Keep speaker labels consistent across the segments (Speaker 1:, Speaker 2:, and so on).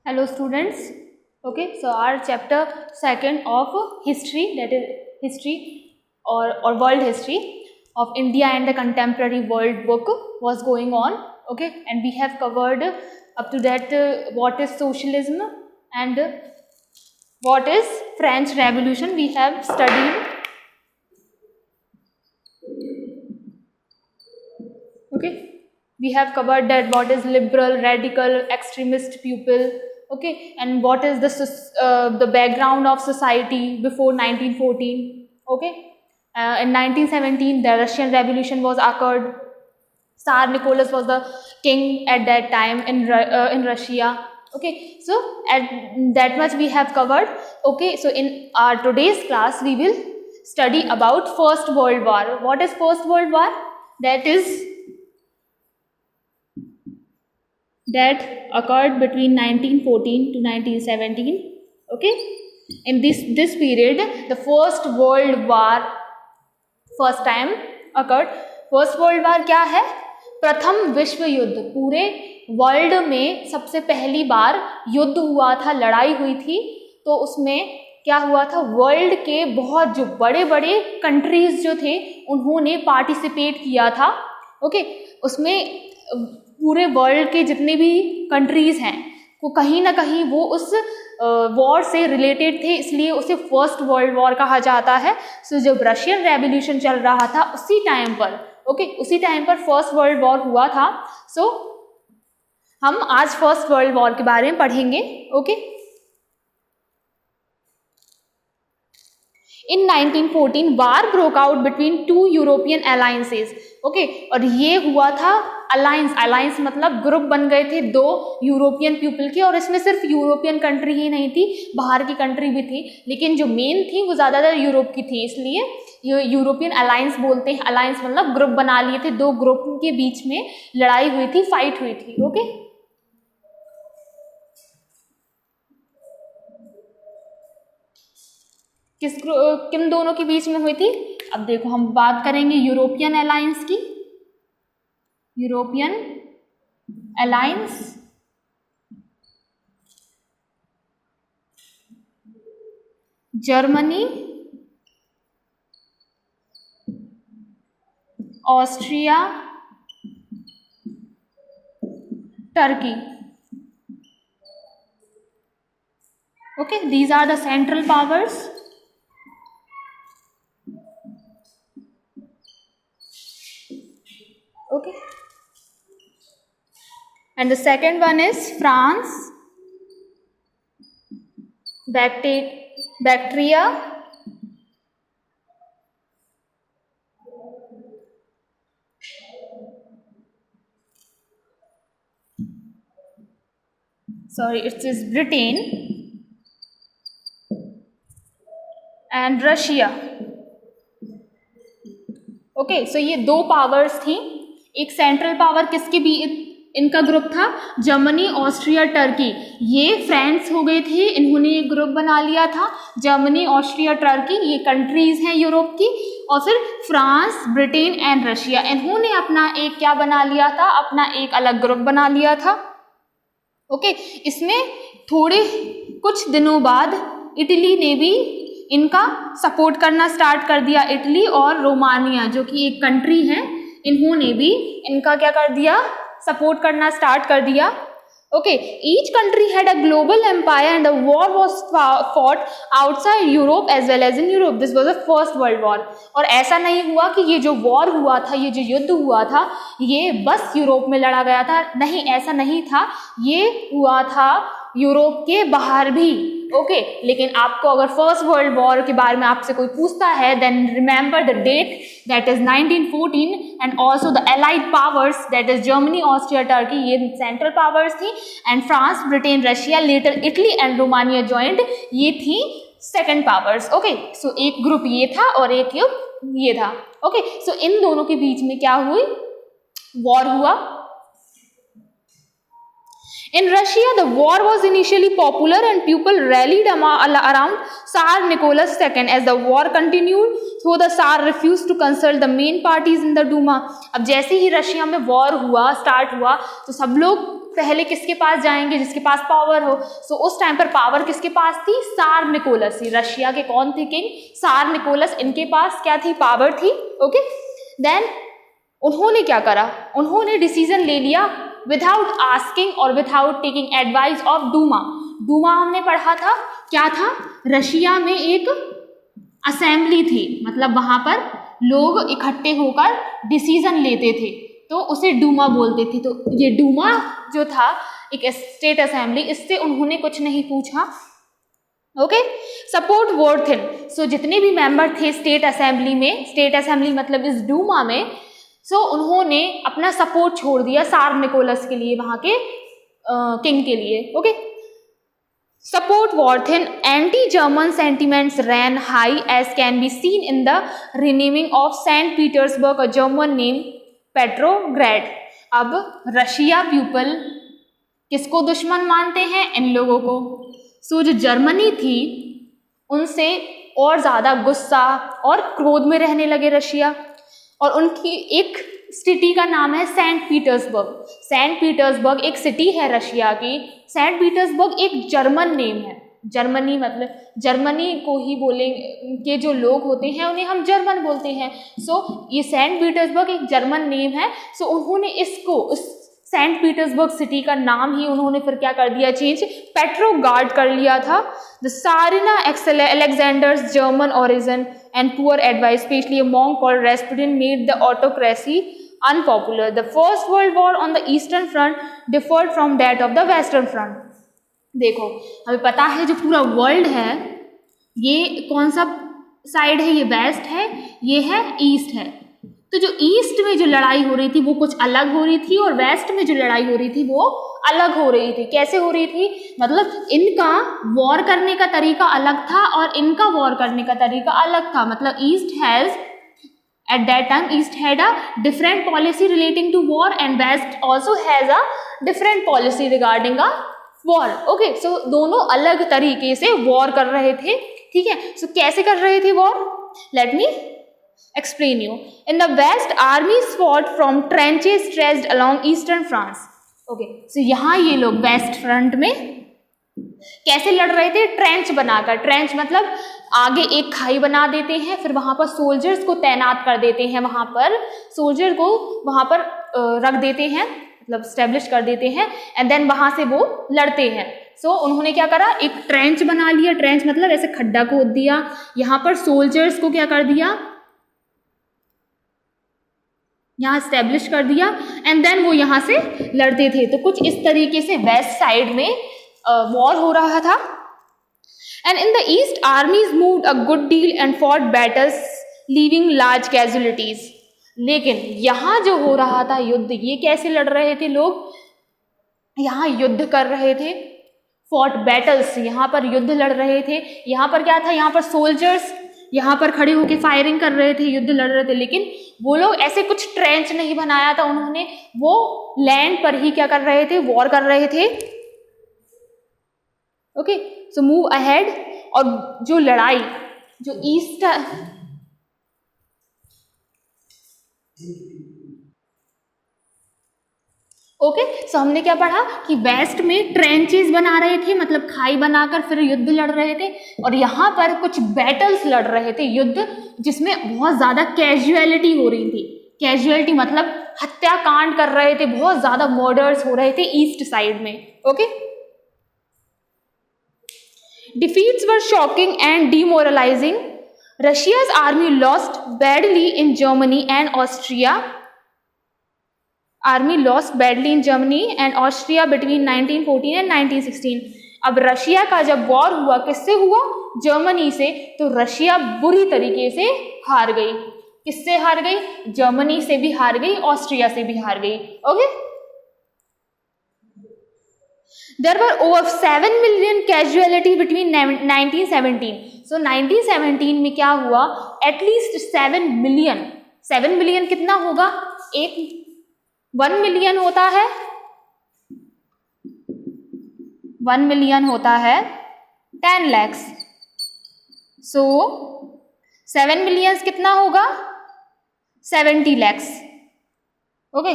Speaker 1: Hello students. Okay, so our chapter second of history, that is history or world history of India and the contemporary world book was going on. Okay, and we have covered up to that what is socialism and what is French Revolution. We have studied. Okay, we have covered that what is liberal, radical, extremist pupil. Okay, and what is the background of society before 1914. Okay, in 1917 the Russian Revolution was occurred. Tsar Nicholas was the king at that time in Russia. Okay, so at that much we have covered. Okay, so in our today's class we will study about First World War. What is First World War? That occurred between 1914 to 1917. Okay, in this period the First World War first time occurred. First World War क्या है? प्रथम विश्व युद्ध. पूरे world में सबसे पहली बार युद्ध हुआ था, लड़ाई हुई थी. तो उसमें क्या हुआ था, वर्ल्ड के बहुत जो बड़े बड़े कंट्रीज जो थे उन्होंने पार्टिसिपेट किया था. ओके, उसमें पूरे वर्ल्ड के जितने भी कंट्रीज हैं वो कहीं ना कहीं वो उस वॉर से रिलेटेड थे, इसलिए उसे फर्स्ट वर्ल्ड वॉर कहा जाता है. सो जब रशियन रेवोल्यूशन चल रहा था उसी टाइम पर, उसी टाइम पर फर्स्ट वर्ल्ड वॉर हुआ था. सो हम आज फर्स्ट वर्ल्ड वॉर के बारे में पढ़ेंगे. Okay, In 1914 war broke out between two European alliances. Okay, और ये हुआ था अलायंस मतलब ग्रुप बन गए थे दो यूरोपियन पीपल के, और इसमें सिर्फ यूरोपियन कंट्री ही नहीं थी, बाहर की कंट्री भी थी, लेकिन जो मेन थी वो ज़्यादातर यूरोप की थी, इसलिए यूरोपियन अलायंस बोलते हैं. अलायंस मतलब ग्रुप बना लिए थे, दो ग्रुप के बीच में लड़ाई हुई थी, फाइट हुई थी. ओके, किन दोनों के बीच में हुई थी? अब देखो, हम बात करेंगे यूरोपियन अलायंस की. European alliance Germany, Austria, Turkey. Okay, these are the central powers. Okay, and the second one is France, Bactria, it is Britain, and Russia. Okay, so ये दो पावर्स थी. एक सेंट्रल पावर किसके भी इनका group था, Germany, Austria, Turkey. ये friends हो गए थे, इन्होंने एक ग्रुप बना लिया था. जर्मनी, ऑस्ट्रिया, टर्की ये कंट्रीज हैं यूरोप की, और फिर फ्रांस, ब्रिटेन एंड रशिया, इन्होंने अपना एक क्या बना लिया था, अपना एक अलग ग्रुप बना लिया था. ओके, इसमें थोड़े कुछ दिनों बाद इटली ने भी इनका सपोर्ट करना स्टार्ट कर दिया. इटली और रोमानिया जो कि एक कंट्री है, इन्होंने भी इनका क्या कर दिया, सपोर्ट करना स्टार्ट कर दिया. Okay, each country had a global empire and the war was fought outside Europe as well as in Europe. This was the first world war. और ऐसा नहीं हुआ कि ये जो वॉर हुआ था, ये जो युद्ध हुआ था, ये बस यूरोप में लड़ा गया था. नहीं, ऐसा नहीं था, ये हुआ था यूरोप के बाहर भी. ओके, लेकिन आपको अगर फर्स्ट वर्ल्ड वॉर के बारे में आपसे कोई पूछता है, then remember the date, that is 1914, and also the allied powers, that is Germany, Austria, Turkey, ये सेंट्रल पावर्स थी, and France, Britain, Russia, later Italy and Romania joint, ये थी सेकेंड पावर्स. ओके, सो एक ग्रुप ये था और एक ये था. ओके, सो इन दोनों के बीच में क्या हुई, वॉर हुआ. In Russia, the war was initially popular and people rallied around Tsar Nicholas II. As the war continued, so the Tsar refused to consult the main parties in the Duma. अब जैसे ही Russia में war हुआ, start हुआ, तो सब लोग पहले किसके पास जाएंगे? जिसके पास पावर हो। सो उस टाइम पर पावर किसके पास थी? त्सार निकोलस थी। रशिया के कौन थे किंग? त्सार निकोलस। इनके पास क्या थी? पावर थी। ओके, देन उन्होंने क्या करा? उन्होंने डिसीजन ले लिया विदाउट आस्किंग और without taking advice of Duma. Duma हमने पढ़ा था, क्या था? रशिया में एक असेंबली थी, मतलब वहां पर लोग इकट्ठे होकर डिसीजन लेते थे, तो उसे डूमा बोलते थे। तो ये डूमा जो था एक स्टेट असेंबली, इससे उन्होंने कुछ नहीं पूछा। Okay, support वॉरथिन। सो जितने भी मेंबर थे स्टेट असेंबली में, स्टेट असेंबली मतलब इस डूमा में, सो उन्होंने अपना सपोर्ट छोड़ दिया त्सार निकोलस के लिए, वहां के किंग के लिए। Okay, support within anti-German sentiments ran high, as can be seen in the renaming of Saint Petersburg, a German name Petrograd। अब रशिया पीपल किसको दुश्मन मानते हैं? इन लोगों को। सो जो जर्मनी थी उनसे और ज़्यादा गुस्सा और क्रोध में रहने लगे रशिया, और उनकी एक सिटी का नाम है सेंट पीटर्सबर्ग। सेंट पीटर्सबर्ग एक सिटी है रशिया की। सेंट पीटर्सबर्ग एक जर्मन नेम है। जर्मनी मतलब जर्मनी को ही बोले के जो लोग होते हैं उन्हें हम जर्मन बोलते हैं। सो ये सेंट पीटर्सबर्ग एक जर्मन नेम है। सो उन्होंने इसको, उस सेंट पीटर्सबर्ग सिटी का नाम ही उन्होंने फिर क्या कर दिया? चेंज, पेट्रोगार्ड कर लिया था। The tsarina Alexander's German origin and poor advice, especially a monk called Rasputin, made the autocracy unpopular. The First World War on the Eastern Front differed from that of the Western Front। देखो, हमें पता है जो पूरा world है ये कौन सा साइड है? ये वेस्ट है, ये है ईस्ट है। तो जो ईस्ट में जो लड़ाई हो रही थी वो कुछ अलग हो रही थी, और वेस्ट में जो लड़ाई हो रही थी वो अलग हो रही थी। कैसे हो रही थी? मतलब इनका वॉर करने का तरीका अलग था और इनका वॉर करने का तरीका अलग था। मतलब east has at that time East had a different policy relating to war and West also has a different policy regarding a war। okay, so दोनों अलग तरीके से वॉर कर रहे थे। ठीक है, so कैसे कर रहे थे war? let me explain you। in the West armies fought from trenches stretched along eastern France। okay, so यहाँ ये लोग वेस्ट फ्रंट में कैसे लड़ रहे थे? ट्रेंच बनाकर। ट्रेंच मतलब आगे एक खाई बना देते हैं, फिर वहां पर सोल्जर्स को तैनात कर देते हैं, वहां पर सोल्जर को वहां पर रख देते हैं, मतलब स्टेब्लिश कर देते हैं, एंड देन वहां से वो लड़ते हैं। सो उन्होंने क्या करा? एक ट्रेंच बना लिया। ट्रेंच मतलब ऐसे खड्डा खोद दिया, यहाँ पर सोल्जर्स को क्या कर दिया? यहाँ स्टेब्लिश कर दिया, एंड देन वो यहाँ से लड़ते थे। तो कुछ इस तरीके से वेस्ट साइड में वॉर हो रहा था। And in the east, armies moved a good deal and fought battles, leaving large casualties। लेकिन यहाँ जो हो रहा था युद्ध, ये कैसे लड़ रहे थे लोग? यहाँ युद्ध कर रहे थे, fought battles, यहाँ पर युद्ध लड़ रहे थे। यहाँ पर क्या था? यहाँ पर सोल्जर्स यहाँ पर खड़े होकर फायरिंग कर रहे थे, युद्ध लड़ रहे थे, लेकिन वो लोग ऐसे कुछ ट्रेंच नहीं बनाया था उन्होंने, वो लैंड पर ही क्या कर रहे थे? वॉर कर रहे थे। Okay, so move ahead. और जो लड़ाई जो ईस्ट ओके, सो हमने क्या पढ़ा कि वेस्ट में ट्रेंचेस बना रहे थे, मतलब खाई बनाकर फिर युद्ध लड़ रहे थे, और यहाँ पर कुछ बैटल्स लड़ रहे थे, युद्ध जिसमें बहुत ज्यादा कैजुअलिटी हो रही थी। कैजुअलिटी मतलब हत्याकांड कर रहे थे, बहुत ज्यादा मर्डर्स हो रहे थे ईस्ट साइड में। Okay, defeats were shocking and demoralizing। Russia's army lost badly in Germany and Austria। Army lost badly in Germany and Austria between 1914 and 1916। अब रशिया का जब वॉर हुआ, किससे हुआ? जर्मनी से। तो रशिया बुरी तरीके से हार गई। किससे हार गई? जर्मनी से भी हार गई, ऑस्ट्रिया से भी हार गई। Okay, There were over 7 million casualty between 1917। So 1917 में क्या हुआ? At least 7 million. 7 मिलियन कितना होगा? 1 मिलियन होता है, 1 मिलियन होता है 10 लाख। सो 7 मिलियन कितना होगा? 70 लाख। ओके,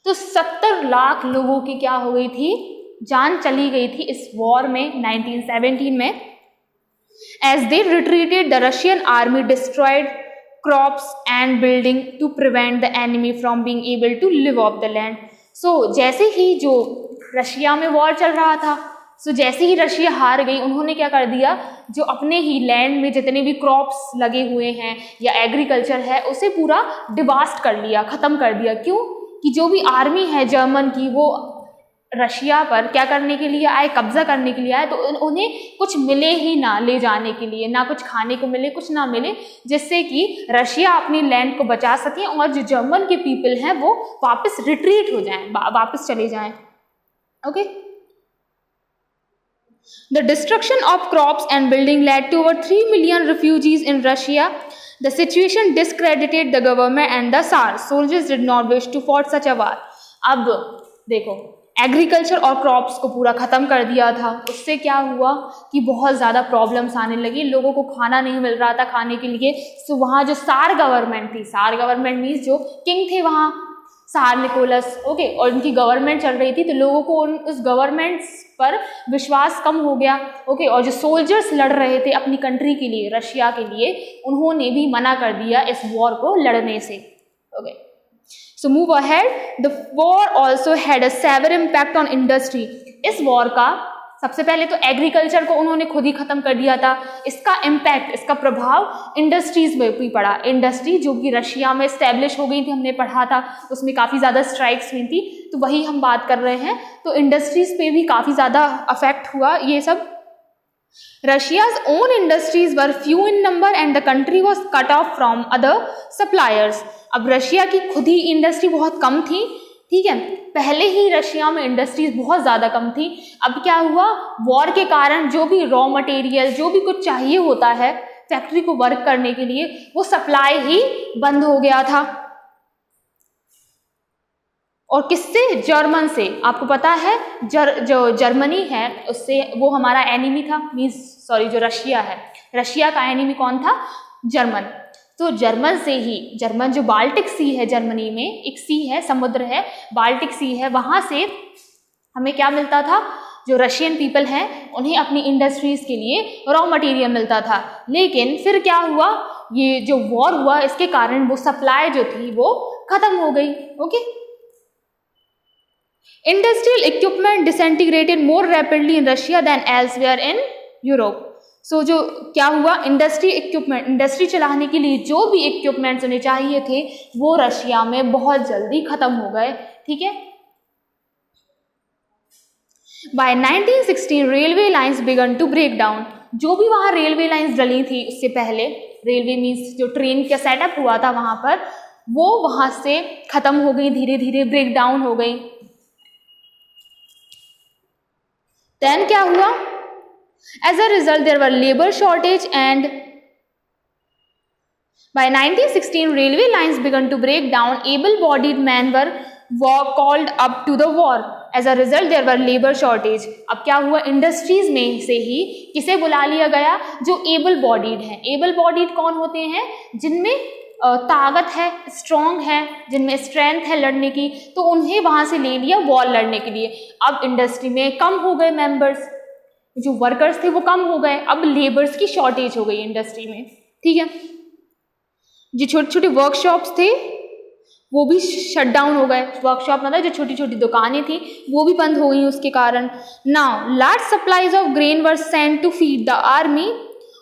Speaker 1: तो 70 लाख लोगों की क्या हो गई थी, जान चली गई थी इस वॉर में 1917 में। As they retreated, the Russian army destroyed crops and building to prevent the enemy from being able to live off the land. So जैसे ही जो रशिया में वॉर चल रहा था, जैसे ही रशिया हार गई, उन्होंने क्या कर दिया, जो अपने ही लैंड में जितने भी क्रॉप्स लगे हुए हैं या एग्रीकल्चर है उसे पूरा डिवास्ट कर लिया, ख़त्म कर दिया। क्यों कि जो भी आर्मी है जर्मन की वो रशिया पर क्या करने के लिए आए, कब्जा करने के लिए आए, तो उन्हें कुछ मिले ही ना ले जाने के लिए, ना कुछ खाने को मिले, कुछ ना मिले, जिससे कि रशिया अपनी लैंड को बचा सके और जो जर्मन के पीपल हैं वो वापस रिट्रीट हो जाएं, वापस चले जाएं। Okay, the destruction of crops and building led to over 3 million refugees in Russia. The situation discredited the government and the Tsar. Soldiers did not wish to fight such a war. अब देखो, agriculture और crops को पूरा ख़त्म कर दिया था, उससे क्या हुआ कि बहुत ज़्यादा प्रॉब्लम्स आने लगी, लोगों को खाना नहीं मिल रहा था खाने के लिए। तो वहाँ जो सार गवर्नमेंट थी, सार गवर्नमेंट मीन्स जो किंग थे वहाँ, सार निकोलस, ओके, और उनकी गवर्नमेंट चल रही थी, तो लोगों को उस गवर्नमेंट पर विश्वास कम हो गया, ओके। और जो सोल्जर्स लड़ रहे थे अपनी कंट्री के लिए, रशिया के लिए, उन्होंने भी मना कर दिया इस वॉर को लड़ने से, okay. So move ahead. The war also had a severe impact on industry. इस वॉर का सबसे पहले तो एग्रीकल्चर को उन्होंने खुद ही खत्म कर दिया था। इसका इम्पैक्ट, इसका प्रभाव इंडस्ट्रीज में भी पड़ा। इंडस्ट्री जो कि रशिया में स्टैब्लिश हो गई थी, हमने पढ़ा था, उसमें काफ़ी ज़्यादा स्ट्राइक्स हुई थी, तो वही हम बात कर रहे हैं। तो इंडस्ट्रीज पे भी काफ़ी ज़्यादा अफेक्ट हुआ ये सब। Russia's own industries were few in number and the country was cut off from other suppliers. अब रशिया की खुद ही इंडस्ट्री बहुत कम थी, ठीक है, पहले ही रशिया में इंडस्ट्रीज बहुत ज़्यादा कम थी। अब क्या हुआ, वॉर के कारण जो भी रॉ मटेरियल, जो भी कुछ चाहिए होता है फैक्ट्री को वर्क करने के लिए, वो सप्लाई ही बंद हो गया था। और किससे, जर्मन से। आपको पता है जो जर्मनी है उससे, वो हमारा एनिमी था, जो रशिया है, रशिया का एनिमी कौन था, जर्मन। तो जर्मन से ही, जर्मन जो बाल्टिक सी है, जर्मनी में एक सी है, समुद्र है, बाल्टिक सी है, वहाँ से हमें क्या मिलता था, जो रशियन पीपल हैं उन्हें अपनी इंडस्ट्रीज के लिए रॉ मटेरियल मिलता था। लेकिन फिर क्या हुआ, ये जो वॉर हुआ इसके कारण वो सप्लाई जो थी वो खत्म हो गई, okay. Industrial equipment disintegrated more rapidly in Russia than elsewhere in Europe. So जो क्या हुआ, इंडस्ट्री इक्विपमेंट, इंडस्ट्री चलाने के लिए जो भी इक्विपमेंट्स उन्हें चाहिए थे वो रशिया में बहुत जल्दी खत्म हो गए, ठीक है। By 1916 railway lines began to break down. जो भी वहाँ रेलवे लाइंस डली थी उससे पहले, रेलवे मीन्स जो ट्रेन का सेटअप हुआ था वहाँ पर, वो वहाँ से खत्म हो गई, धीरे धीरे ब्रेक डाउन हो गई। Then क्या हुआ, as a result there were labor shortage and by 1916 railway lines began to break down. Able-bodied men were called up to the war. As a result there were labor shortage. अब क्या हुआ, industries में से ही किसे बुला लिया गया, जो एबल बॉडीड हैं। एबल बॉडीड कौन होते हैं, जिनमें ताकत है, स्ट्रॉन्ग है, जिनमें स्ट्रेंथ है लड़ने की, तो उन्हें वहाँ से ले लिया वॉर लड़ने के लिए। अब इंडस्ट्री में कम हो गए मेंबर्स, जो वर्कर्स थे वो कम हो गए, अब लेबर्स की शॉर्टेज हो गई इंडस्ट्री में, ठीक है। जो छोटे छोटे वर्कशॉप्स थे वो भी शट डाउन हो गए। वर्कशॉप मतलब जो छोटी छोटी दुकानें थी वो भी बंद हो गई उसके कारण। Now large supplies of grain were sent to feed the army.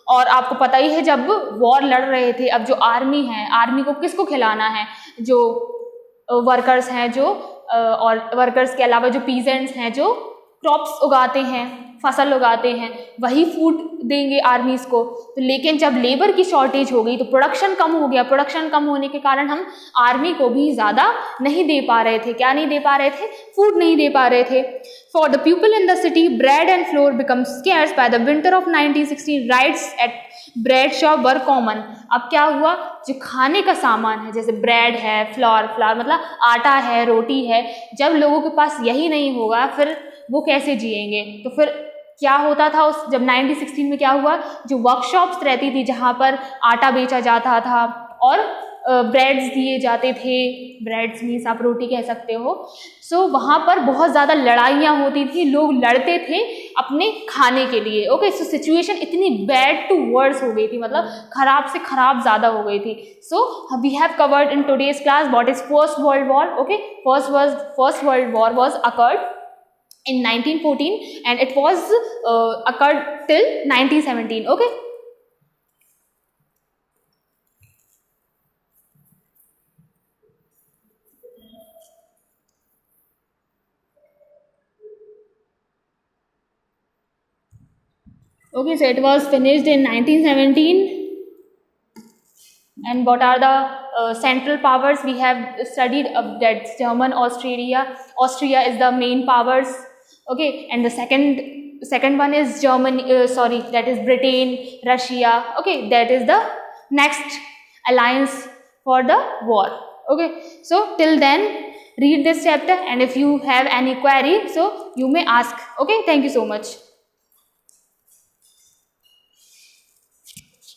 Speaker 1: और आपको पता ही है जब वॉर लड़ रहे थे, अब जो आर्मी है, आर्मी को किसको खिलाना है, जो वर्कर्स हैं, जो और वर्कर्स के अलावा जो पीजेंट्स हैं, जो क्रॉप्स उगाते हैं, फसल उगाते हैं, वही फूड देंगे आर्मीज को। तो लेकिन जब लेबर की शॉर्टेज हो गई तो प्रोडक्शन कम हो गया। प्रोडक्शन कम होने के कारण हम आर्मी को भी ज़्यादा नहीं दे पा रहे थे। क्या नहीं दे पा रहे थे, फूड नहीं दे पा रहे थे। For the people in the city bread and flour become scarce by the winter of 1916। Riots at bread shop were common. अब क्या हुआ, जो खाने का सामान है, जैसे ब्रेड है, फ्लोर मतलब आटा है, रोटी है, जब लोगों के पास यही नहीं होगा फिर वो कैसे जिएंगे। तो फिर क्या होता था, उस जब 1916 में क्या हुआ, जो वर्कशॉप्स रहती थी जहाँ पर आटा बेचा जाता था और ब्रेड्स दिए जाते थे, ब्रेड्स मीन्स आप रोटी कह सकते हो। सो वहाँ पर बहुत ज़्यादा लड़ाइयाँ होती थी, लोग लड़ते थे अपने खाने के लिए। ओके, सो सिचुएशन इतनी बैड टू वर्स हो गई थी, मतलब खराब से खराब ज़्यादा हो गई थी। So we have covered in today's class what is first world war. Okay, first world war was occurred in 1914 and it was occurred till 1917. Okay, so it was finished in 1917. And what are the central powers? We have studied that German, Austria is the main powers. Okay, and the second one is Germany, that is Britain, Russia. Okay, that is the next alliance for the war. Okay, so till then read this chapter, and if you have any query, so you may ask. Okay, thank you so much.